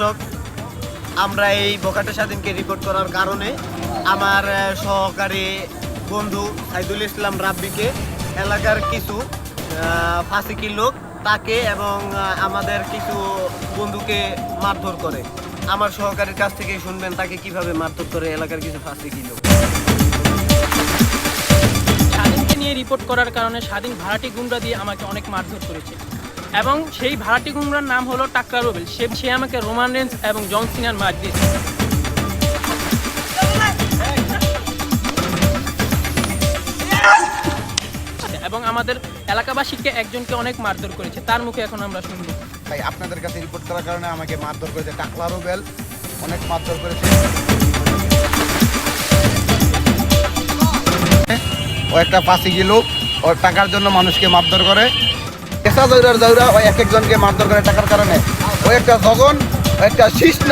দর্শক, আমরা এই বখাটে স্বাধীনকে রিপোর্ট করার কারণে আমার সহকারী বন্ধু সাইদুল ইসলাম রাব্বিকে এলাকার কিছু ফাঁসিকি লোক তাকে এবং আমাদের কিছু বন্ধুকে মারধর করে। আমার সহকারীর কাছ থেকে শুনবেন তাকে কিভাবে মারধর করে এলাকার কিছু ফাঁসিকি লোক। স্বাধীনকে নিয়ে রিপোর্ট করার কারণে স্বাধীন ভাড়াটি গুন্ডা দিয়ে আমাকে অনেক মারধর করেছে এবং সেই ভাড়াটি গুন্ডার নাম হলো টাকলা রুবেল। সে আমাকে রোমান রেঞ্জ এবং জন সিনার মার দিয়েছে এবং আমাদের এলাকাবাসীকে একজনকে অনেক মারধর করেছে, তার মুখে এখন আমরা শুনব। তাই আপনাদের কাছে রিপোর্ট করার কারণে আমাকে মারধর করেছে টাকলা রুবেল, অনেক মারধর করেছে। ও একটা ফাঁসিকি লোক, ওর টাকার জন্য মানুষকে মারধর করে। পেশা জৌরার জৌরা ও এক একজনকে মারধর করে টাকার কারণে। ও একটা জগন, ও একটা শিষ্ণ।